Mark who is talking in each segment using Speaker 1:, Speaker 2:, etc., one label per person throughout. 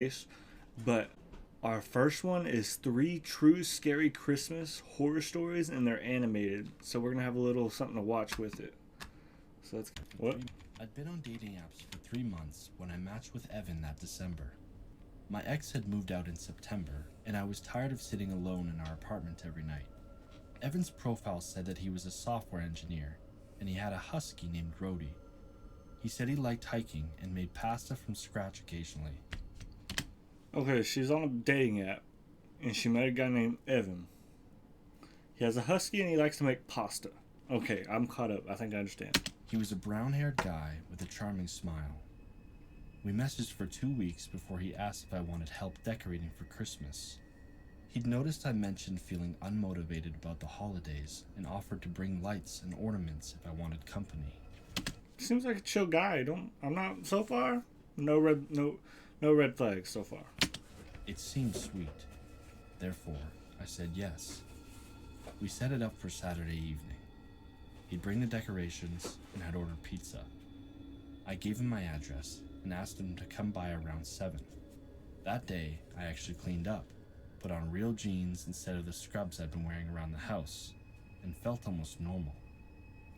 Speaker 1: case, but our first one is three true scary Christmas horror stories, and they're animated. So we're gonna have a little something to watch with it. So that's what.
Speaker 2: I'd been on dating apps for 3 months when I matched with Evan that December. My ex had moved out in September, and I was tired of sitting alone in our apartment every night. Evan's profile said that he was a software engineer, and he had a husky named Grody. He said he liked hiking and made pasta from scratch occasionally.
Speaker 1: Okay, she's on a dating app, and she met a guy named Evan. He has a husky, and he likes to make pasta. Okay, I'm caught up. I think I understand.
Speaker 2: He was a brown-haired guy with a charming smile. We messaged for 2 weeks before he asked if I wanted help decorating for Christmas. He'd noticed I mentioned feeling unmotivated about the holidays and offered to bring lights and ornaments if I wanted company.
Speaker 1: Seems like a chill guy. Don't. I'm not so far. No red flags so far.
Speaker 2: It seemed sweet. Therefore, I said yes. We set it up for Saturday evening. He'd bring the decorations and had ordered pizza. I gave him my address and asked him to come by around 7. That day, I actually cleaned up, put on real jeans instead of the scrubs I'd been wearing around the house, and felt almost normal.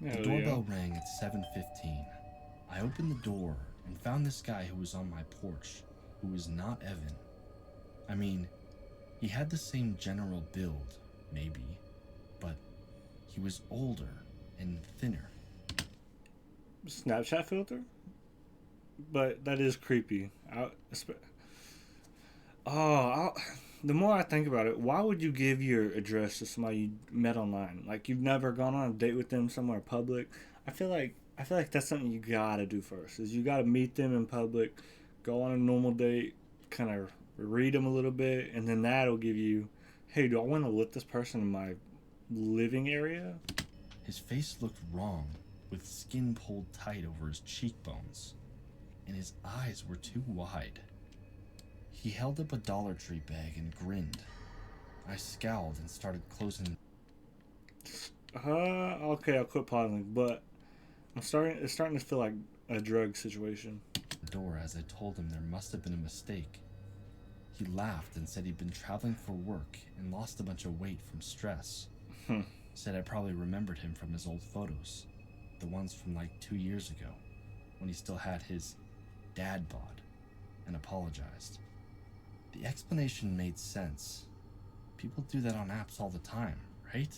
Speaker 2: The doorbell rang at 7:15. I opened the door and found this guy who was on my porch, who was not Evan. I mean, he had the same general build, maybe, but he was older and thinner.
Speaker 1: Snapchat filter? But that is creepy. The more I think about it, why would you give your address to somebody you met online? Like you've never gone on a date with them somewhere public. I feel like that's something you gotta do first. Is you gotta meet them in public, go on a normal date, kind of read them a little bit, and then that'll give you, hey, do I want to let this person in my living area?
Speaker 2: His face looked wrong, with skin pulled tight over his cheekbones, and his eyes were too wide. He held up a Dollar Tree bag and grinned. I scowled and started closing.
Speaker 1: Okay, I'll quit pausing, but it's starting to feel like a drug situation.
Speaker 2: The door as I told him there must have been a mistake. He laughed and said he'd been traveling for work and lost a bunch of weight from stress. Said I probably remembered him from his old photos, the ones from like 2 years ago, when he still had his dad bod, and apologized. The explanation made sense. People do that on apps all the time, right?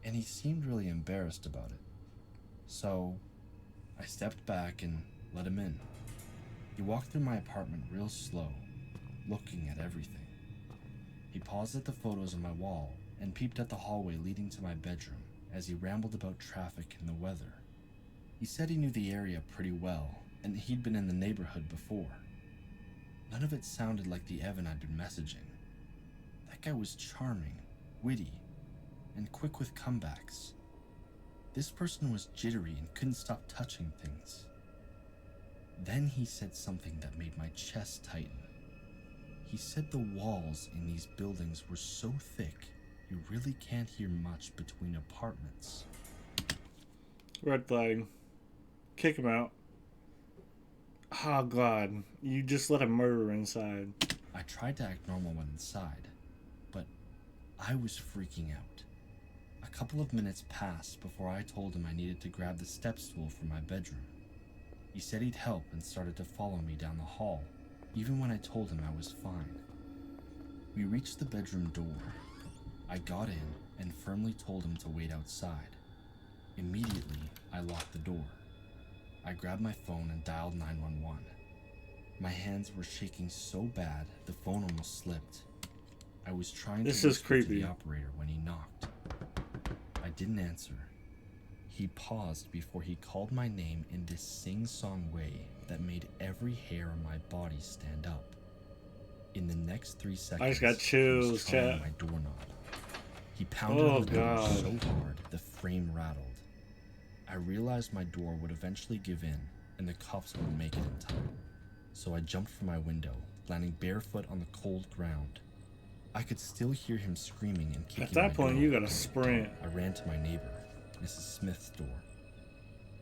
Speaker 2: And he seemed really embarrassed about it. So, I stepped back and let him in. He walked through my apartment real slow, looking at everything. He paused at the photos on my wall and peeped at the hallway leading to my bedroom as he rambled about traffic and the weather. He said he knew the area pretty well and he'd been in the neighborhood before. None of it sounded like the Evan I'd been messaging. That guy was charming, witty, and quick with comebacks. This person was jittery and couldn't stop touching things. Then he said something that made my chest tighten. He said the walls in these buildings were so thick, you really can't hear much between apartments.
Speaker 1: Red flag. Kick him out. Oh god, you just let a murderer inside.
Speaker 2: I tried to act normal when inside, but I was freaking out. A couple of minutes passed before I told him I needed to grab the step stool from my bedroom. He said he'd help and started to follow me down the hall, even when I told him I was fine. We reached the bedroom door. I got in and firmly told him to wait outside. Immediately, I locked the door. I grabbed my phone and dialed 911. My hands were shaking so bad, the phone almost slipped. I was trying to whisper to the operator when he knocked. I didn't answer. He paused before he called my name in this sing-song way that made every hair on my body stand up. In the next 3 seconds,
Speaker 1: I just got chills,
Speaker 2: he was trying
Speaker 1: chat.
Speaker 2: my doorknob. He pounded on the door so hard the frame rattled. I realized my door would eventually give in and the cops wouldn't make it in time. So I jumped from my window, landing barefoot on the cold ground. I could still hear him screaming and kicking.
Speaker 1: At that point, you gotta sprint.
Speaker 2: I ran to my neighbor, Mrs. Smith's door.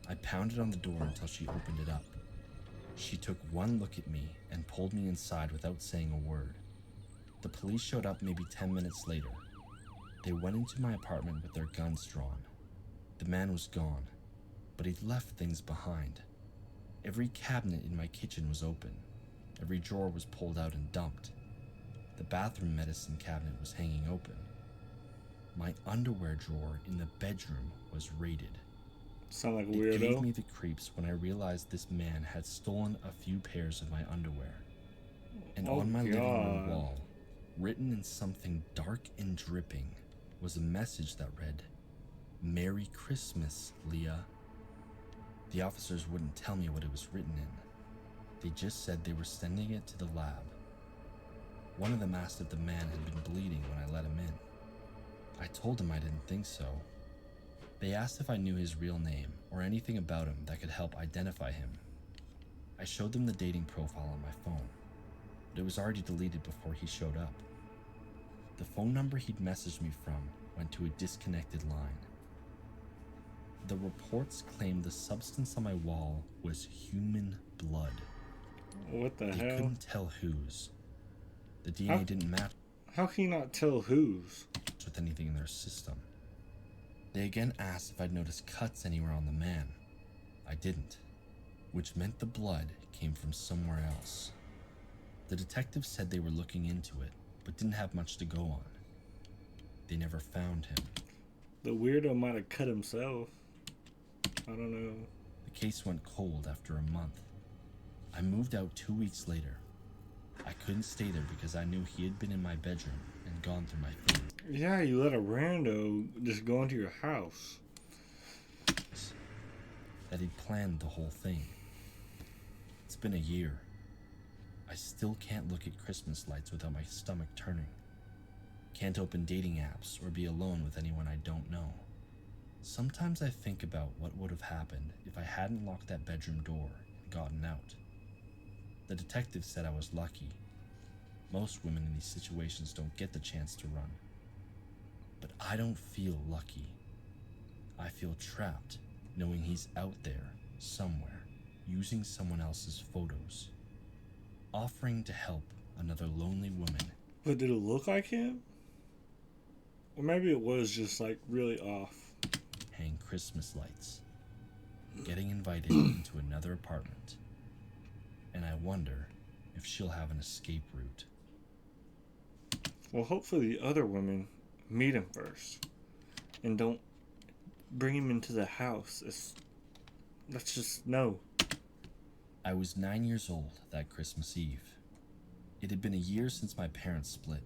Speaker 2: I pounded on the door until she opened it up. She took one look at me and pulled me inside without saying a word. The police showed up maybe 10 minutes later. They went into my apartment with their guns drawn. The man was gone, but he'd left things behind. Every cabinet in my kitchen was open. Every drawer was pulled out and dumped. The bathroom medicine cabinet was hanging open. My underwear drawer in the bedroom was raided.
Speaker 1: Sound like a
Speaker 2: It
Speaker 1: weirdo.
Speaker 2: gave me the creeps when I realized this man had stolen a few pairs of my underwear. And
Speaker 1: Oh,
Speaker 2: on my living room
Speaker 1: God.
Speaker 2: wall, written in something dark and dripping, was a message that read, "Merry Christmas, Leah." The officers wouldn't tell me what it was written in. They just said they were sending it to the lab. One of them asked if the man had been bleeding when I let him in. I told them I didn't think so. They asked if I knew his real name or anything about him that could help identify him. I showed them the dating profile on my phone, but it was already deleted before he showed up. The phone number he'd messaged me from went to a disconnected line. The reports claimed the substance on my wall was human blood.
Speaker 1: What the
Speaker 2: They
Speaker 1: hell?
Speaker 2: couldn't tell whose. The DNA didn't match
Speaker 1: How can you not tell whose?
Speaker 2: with anything in their system. They again asked if I'd noticed cuts anywhere on the man. I didn't, which meant the blood came from somewhere else. The detectives said they were looking into it, but didn't have much to go on. They never found him.
Speaker 1: The weirdo might have cut himself. I don't know.
Speaker 2: The case went cold after a month. I moved out 2 weeks later. I couldn't stay there because I knew he had been in my bedroom and gone through my things.
Speaker 1: Yeah, you let a rando just go into your house.
Speaker 2: That he'd planned the whole thing. It's been a year. I still can't look at Christmas lights without my stomach turning. Can't open dating apps or be alone with anyone I don't know. Sometimes I think about what would have happened if I hadn't locked that bedroom door and gotten out. The detective said I was lucky. Most women in these situations don't get the chance to run. But I don't feel lucky. I feel trapped, knowing he's out there, somewhere, using someone else's photos, offering to help another lonely woman.
Speaker 1: But did it look like him? Or maybe it was just like really off.
Speaker 2: Hang Christmas lights, getting invited into another apartment, and I wonder if she'll have an escape route.
Speaker 1: Well, hopefully the other women meet him first and don't bring him into the house. Let's just know.
Speaker 2: I was 9 years old that Christmas Eve. It had been a year since my parents split.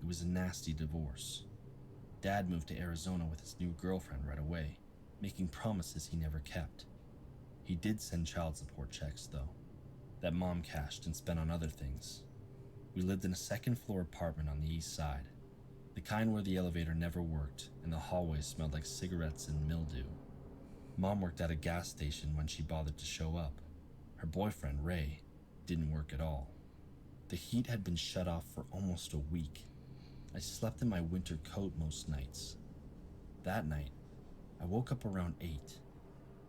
Speaker 2: It was a nasty divorce. Dad moved to Arizona with his new girlfriend right away, making promises he never kept. He did send child support checks, though, that Mom cashed and spent on other things. We lived in a second-floor apartment on the east side, the kind where the elevator never worked and the hallways smelled like cigarettes and mildew. Mom worked at a gas station when she bothered to show up. Her boyfriend, Ray, didn't work at all. The heat had been shut off for almost a week. I slept in my winter coat most nights. That night, I woke up around 8.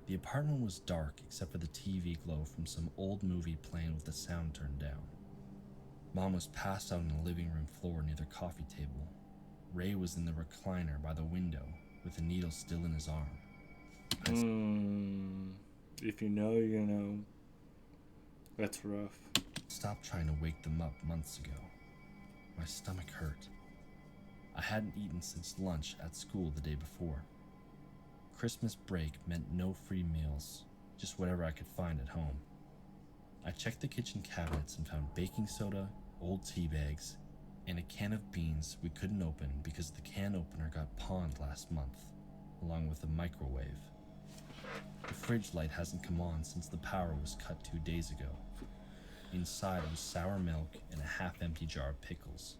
Speaker 2: The apartment was dark except for the TV glow from some old movie playing with the sound turned down. Mom was passed out on the living room floor near the coffee table. Ray was in the recliner by the window with the needle still in his arm.
Speaker 1: If you know, you know. That's rough.
Speaker 2: Stopped trying to wake them up months ago. My stomach hurt. I hadn't eaten since lunch at school the day before. Christmas break meant no free meals, just whatever I could find at home. I checked the kitchen cabinets and found baking soda, old tea bags, and a can of beans we couldn't open because the can opener got pawned last month, along with the microwave. The fridge light hasn't come on since the power was cut 2 days ago. Inside was sour milk and a half-empty jar of pickles.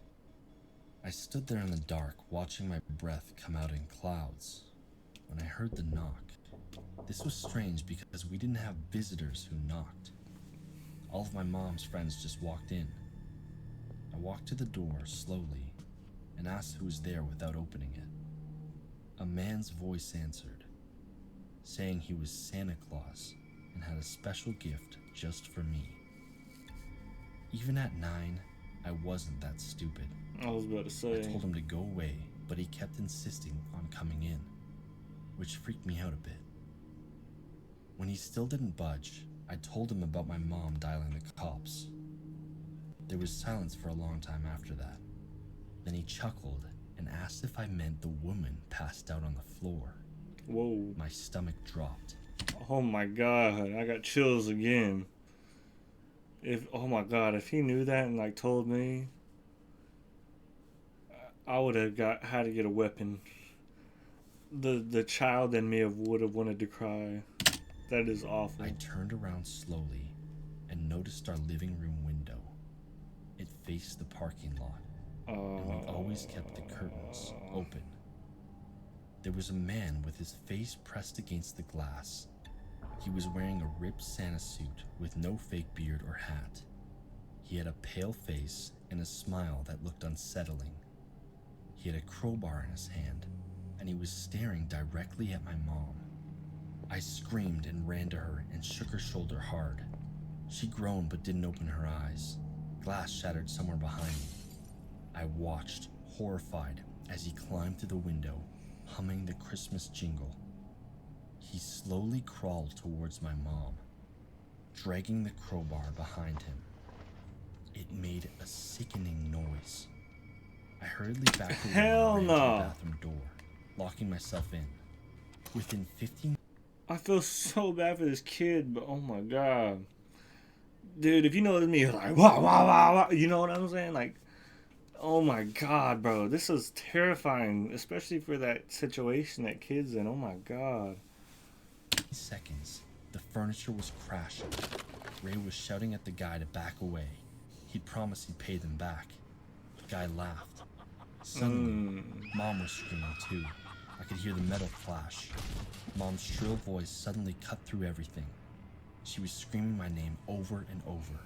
Speaker 2: I stood there in the dark, watching my breath come out in clouds, when I heard the knock. This was strange because we didn't have visitors who knocked. All of my mom's friends just walked in. I walked to the door slowly and asked who was there without opening it. A man's voice answered, saying he was Santa Claus and had a special gift just for me. Even at 9, I wasn't that stupid.
Speaker 1: I was about to say.
Speaker 2: I told him to go away, but he kept insisting on coming in, which freaked me out a bit. When he still didn't budge, I told him about my mom dialing the cops. There was silence for a long time after that. Then he chuckled and asked if I meant the woman passed out on the floor.
Speaker 1: Whoa.
Speaker 2: My stomach dropped.
Speaker 1: Oh my god, I got chills again. Oh my god, if he knew that and like told me, I would have had to get a weapon. The child in me would have wanted to cry. That is awful.
Speaker 2: I turned around slowly and noticed our living room window. It faced the parking lot, and we always kept the curtains open. There was a man with his face pressed against the glass. He was wearing a ripped Santa suit with no fake beard or hat. He had a pale face and a smile that looked unsettling. He had a crowbar in his hand, and he was staring directly at my mom. I screamed and ran to her and shook her shoulder hard. She groaned but didn't open her eyes. Glass shattered somewhere behind me. I watched, horrified, as he climbed through the window, humming the Christmas jingle. He slowly crawled towards my mom, dragging the crowbar behind him. It made a sickening noise. I hurriedly backed away
Speaker 1: Hell
Speaker 2: and ran to
Speaker 1: no.
Speaker 2: the bathroom door, locking myself in. Within 15
Speaker 1: I feel so bad for this kid, but oh my god. Dude, if you know me, like, wah, wah, wah, wah, you know what I'm saying? Like, oh my god, bro. This is terrifying, especially for that situation that kid's in. Oh my god.
Speaker 2: seconds, the furniture was crashing. Ray was shouting at the guy to back away. He'd promised he'd pay them back. The guy laughed. Suddenly, Mom was screaming too. I could hear the metal flash. Mom's shrill voice suddenly cut through everything. She was screaming my name over and over.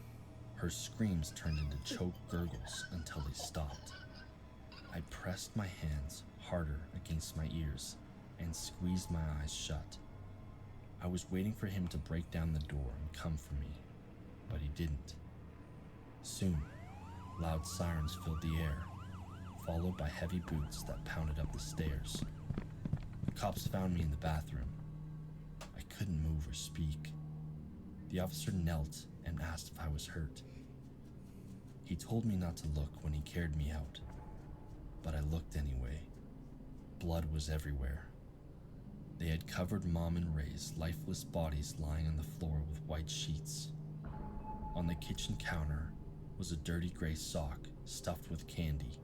Speaker 2: Her screams turned into choked gurgles until they stopped. I pressed my hands harder against my ears and squeezed my eyes shut. I was waiting for him to break down the door and come for me, but he didn't. Soon, loud sirens filled the air, followed by heavy boots that pounded up the stairs. The cops found me in the bathroom. I couldn't move or speak. The officer knelt and asked if I was hurt. He told me not to look when he carried me out, but I looked anyway. Blood was everywhere. They had covered Mom and Ray's lifeless bodies lying on the floor with white sheets. On the kitchen counter was a dirty gray sock stuffed with candy.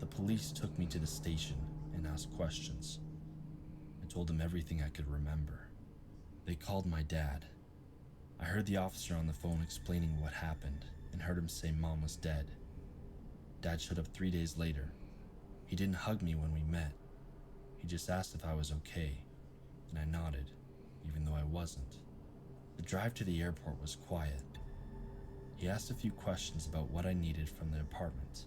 Speaker 2: The police took me to the station and asked questions. I told them everything I could remember. They called my dad. I heard the officer on the phone explaining what happened and heard him say Mom was dead. Dad showed up 3 days later. He didn't hug me when we met. He just asked if I was okay, and I nodded, even though I wasn't. The drive to the airport was quiet. He asked a few questions about what I needed from the apartment.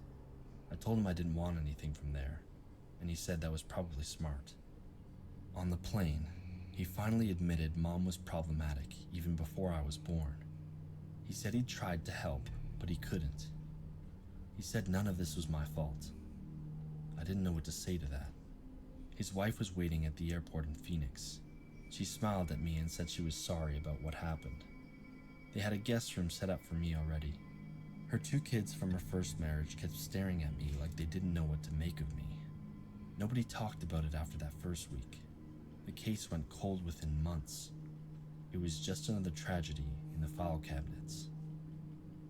Speaker 2: I told him I didn't want anything from there, and he said that was probably smart. On the plane, he finally admitted Mom was problematic even before I was born. He said he'd tried to help, but he couldn't. He said none of this was my fault. I didn't know what to say to that. His wife was waiting at the airport in Phoenix. She smiled at me and said she was sorry about what happened. They had a guest room set up for me already. Her 2 kids from her first marriage kept staring at me like they didn't know what to make of me. Nobody talked about it after that first week. The case went cold within months. It was just another tragedy in the file cabinets.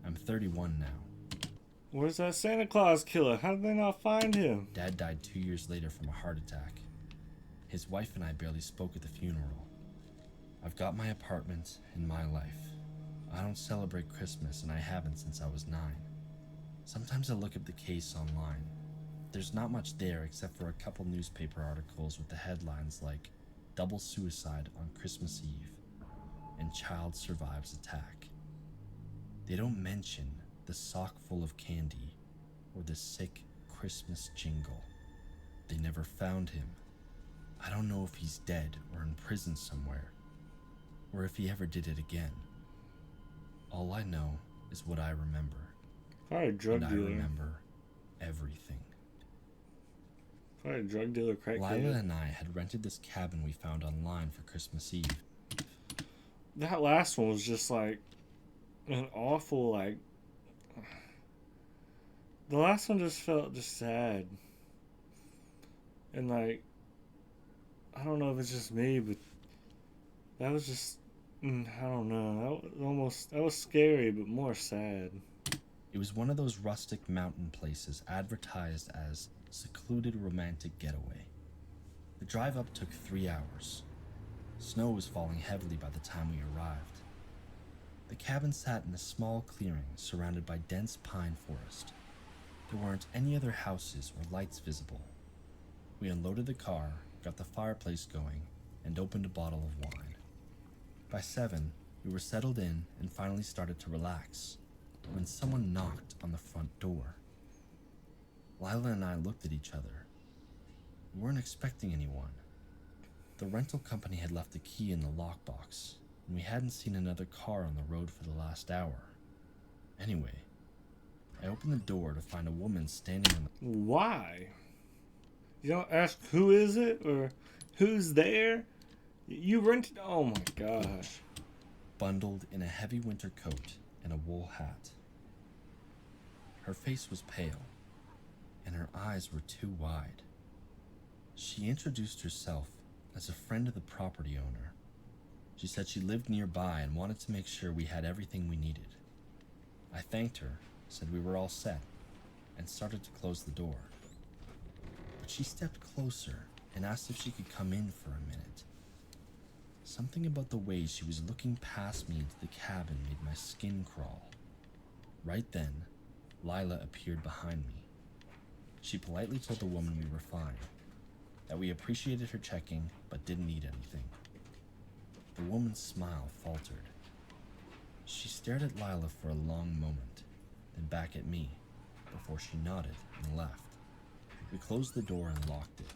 Speaker 2: I'm 31 now.
Speaker 1: Where's that Santa Claus killer? How did they not find him?
Speaker 2: Dad died 2 years later from a heart attack. His wife and I barely spoke at the funeral. I've got my apartment and my life. I don't celebrate Christmas, and I haven't since I was 9. Sometimes I look up the case online. There's not much there except for a couple newspaper articles with the headlines like "Double Suicide on Christmas Eve" and "Child Survives Attack." They don't mention the sock full of candy or the sick Christmas jingle. They never found him. I don't know if he's dead or in prison somewhere, or if he ever did it again. All I know is what I remember,
Speaker 1: Probably a
Speaker 2: and
Speaker 1: drug
Speaker 2: I
Speaker 1: dealer.
Speaker 2: remember everything.
Speaker 1: Probably a drug dealer,
Speaker 2: Lila
Speaker 1: crackhead.
Speaker 2: and I had rented this cabin we found online for Christmas Eve.
Speaker 1: That last one was just like an awful, like. The last one just felt just sad. And like, I don't know if it's just me, but that was just. I don't know. That was scary, but more sad.
Speaker 2: It was one of those rustic mountain places advertised as secluded romantic getaway. The drive up took 3 hours. Snow was falling heavily by the time we arrived. The cabin sat in a small clearing surrounded by dense pine forest. There weren't any other houses or lights visible. We unloaded the car, got the fireplace going, and opened a bottle of wine. By 7, we were settled in and finally started to relax when someone knocked on the front door. Lila and I looked at each other. We weren't expecting anyone. The rental company had left the key in the lockbox, and we hadn't seen another car on the road for the last hour. Anyway, I opened the door to find a woman standing on the...
Speaker 1: Why? You don't ask who is it or who's there? You rented. Oh my gosh.
Speaker 2: bundled in a heavy winter coat and a wool hat. Her face was pale, and her eyes were too wide. She introduced herself as a friend of the property owner. She said she lived nearby and wanted to make sure we had everything we needed. I thanked her, said we were all set, and started to close the door. But she stepped closer and asked if she could come in for a minute. Something about the way she was looking past me into the cabin made my skin crawl. Right then, Lila appeared behind me. She politely told the woman we were fine, that we appreciated her checking but didn't need anything. The woman's smile faltered. She stared at Lila for a long moment, then back at me, before she nodded and left. We closed the door and locked it.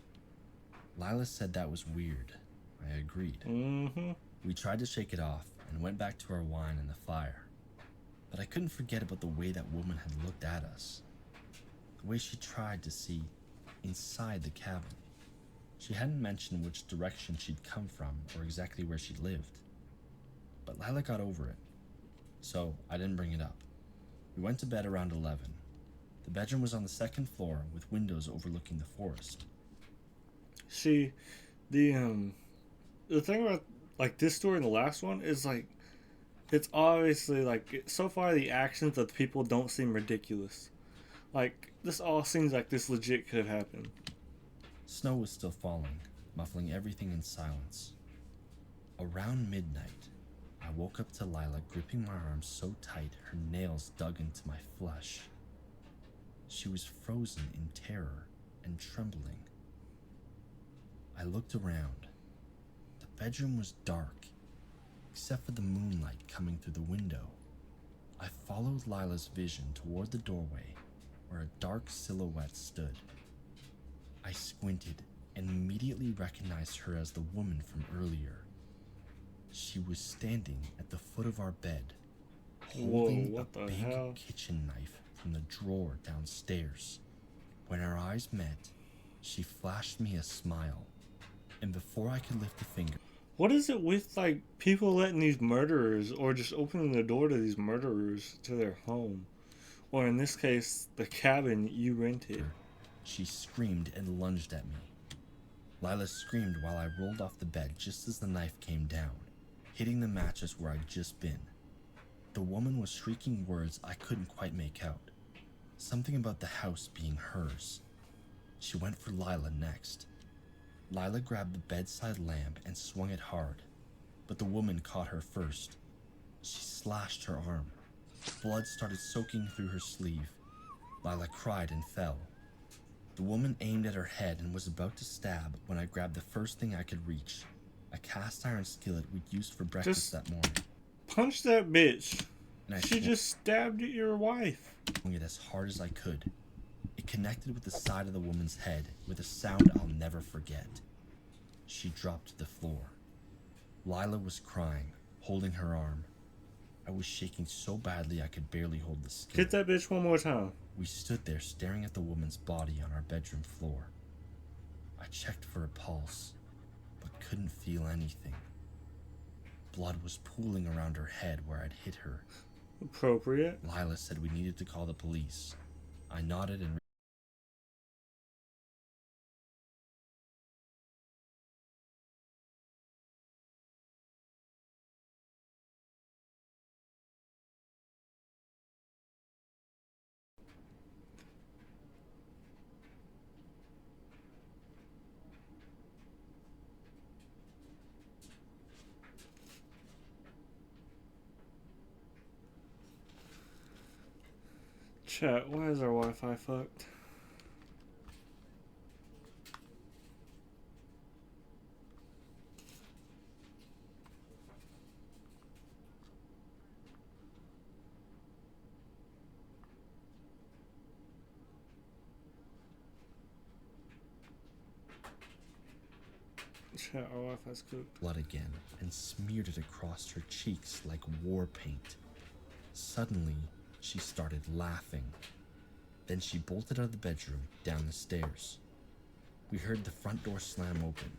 Speaker 2: Lila said that was weird. I agreed. We tried to shake it off and went back to our wine and the fire. But I couldn't forget about the way that woman had looked at us. The way she tried to see inside the cabin. She hadn't mentioned which direction she'd come from or exactly where she lived. But Lila got over it, so I didn't bring it up. We went to bed around 11. The bedroom was on the second floor with windows overlooking the forest.
Speaker 1: See, the thing about like this story and the last one is like it's obviously like so far the actions of the people don't seem ridiculous. Like this all seems like this legit could have happened.
Speaker 2: Snow was still falling, muffling everything in silence. Around midnight, I woke up to Lila gripping my arm so tight her nails dug into my flesh. She was frozen in terror and trembling. I looked around. The bedroom was dark, except for the moonlight coming through the window. I followed Lila's vision toward the doorway, where a dark silhouette stood. I squinted and immediately recognized her as the woman from earlier. She was standing at the foot of our bed, holding a big kitchen knife from the drawer downstairs. When our eyes met, she flashed me a smile, and before I could lift a finger...
Speaker 1: What is it with like people letting these murderers or just opening the door to these murderers to their home? Or in this case, the cabin you rented.
Speaker 2: She screamed and lunged at me. Lila screamed while I rolled off the bed just as the knife came down, hitting the mattress where I'd just been. The woman was shrieking words I couldn't quite make out. Something about the house being hers. She went for Lila next. Lila grabbed the bedside lamp and swung it hard, but the woman caught her first. She slashed her arm. Blood started soaking through her sleeve. Lila cried and fell. The woman aimed at her head and was about to stab when I grabbed the first thing I could reach, a cast iron skillet we'd used for breakfast that morning.
Speaker 1: Punch that bitch.
Speaker 2: And
Speaker 1: She just stabbed at your wife.
Speaker 2: Swung it as hard as I could. It connected with the side of the woman's head with a sound I'll never forget. She dropped to the floor. Lila was crying, holding her arm. I was shaking so badly I could barely hold the skillet.
Speaker 1: Hit that bitch one more time.
Speaker 2: We stood there staring at the woman's body on our bedroom floor. I checked for a pulse, but couldn't feel anything. Blood was pooling around her head where I'd hit her.
Speaker 1: Appropriate.
Speaker 2: Lila said we needed to call the police. I nodded and
Speaker 1: Chat, why is our Wi-Fi fucked? Chat, our Wi-Fi's cooked.
Speaker 2: blood again and smeared it across her cheeks like war paint. Suddenly, she started laughing. Then she bolted out of the bedroom, down the stairs. We heard the front door slam open.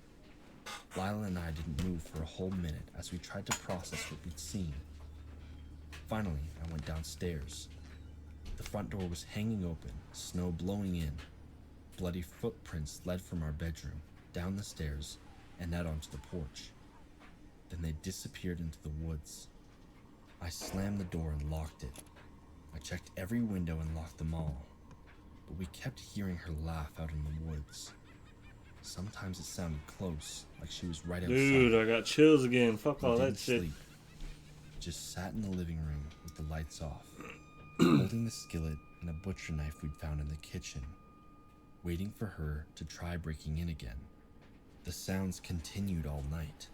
Speaker 2: Lila and I didn't move for a whole minute as we tried to process what we'd seen. Finally, I went downstairs. The front door was hanging open, snow blowing in. Bloody footprints led from our bedroom, down the stairs, and out onto the porch. Then they disappeared into the woods. I slammed the door and locked it. I checked every window and locked them all. But we kept hearing her laugh out in the woods. Sometimes it sounded close, like she was right outside.
Speaker 1: Dude, I got chills again. Fuck
Speaker 2: We
Speaker 1: all that
Speaker 2: didn't
Speaker 1: shit.
Speaker 2: sleep. Just sat in the living room with the lights off, holding the skillet and a butcher knife we'd found in the kitchen, waiting for her to try breaking in again. The sounds continued all night.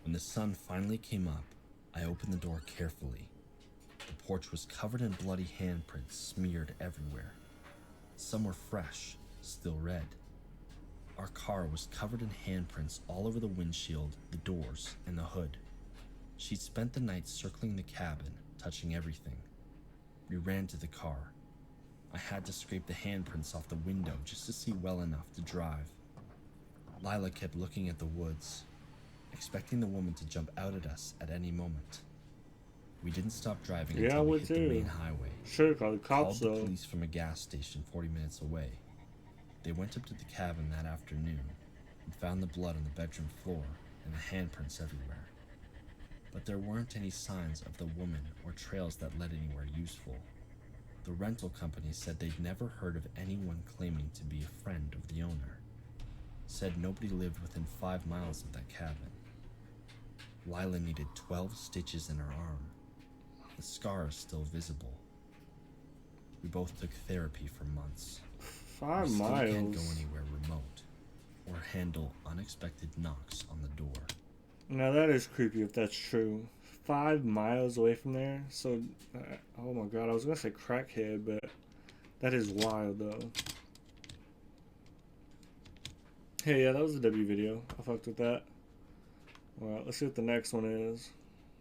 Speaker 2: When the sun finally came up, I opened the door carefully. The porch was covered in bloody handprints smeared everywhere. Some were fresh, still red. Our car was covered in handprints all over the windshield, the doors, and the hood. She'd spent the night circling the cabin, touching everything. We ran to the car. I had to scrape the handprints off the window just to see well enough to drive. Lila kept looking at the woods, expecting the woman to jump out at us at any moment. We didn't stop driving
Speaker 1: Yeah, I
Speaker 2: until we
Speaker 1: would
Speaker 2: hit the
Speaker 1: too.
Speaker 2: main highway.
Speaker 1: Sure, call the cops
Speaker 2: Called the
Speaker 1: though.
Speaker 2: police from a gas station 40 minutes away. They went up to the cabin that afternoon and found the blood on the bedroom floor and the handprints everywhere. But there weren't any signs of the woman or trails that led anywhere useful. The rental company said they'd never heard of anyone claiming to be a friend of the owner. Said nobody lived within 5 miles of that cabin. Lila needed 12 stitches in her arm. The scar is still visible. We both took therapy for months.
Speaker 1: 5
Speaker 2: We still
Speaker 1: miles.
Speaker 2: can't go anywhere remote or handle unexpected knocks on the door.
Speaker 1: Now that is creepy if that's true. 5 miles away from there. So, oh my god, I was gonna say crackhead, but that is wild though. Hey, yeah, that was a W video. I fucked with that. Alright, let's see what the next one is.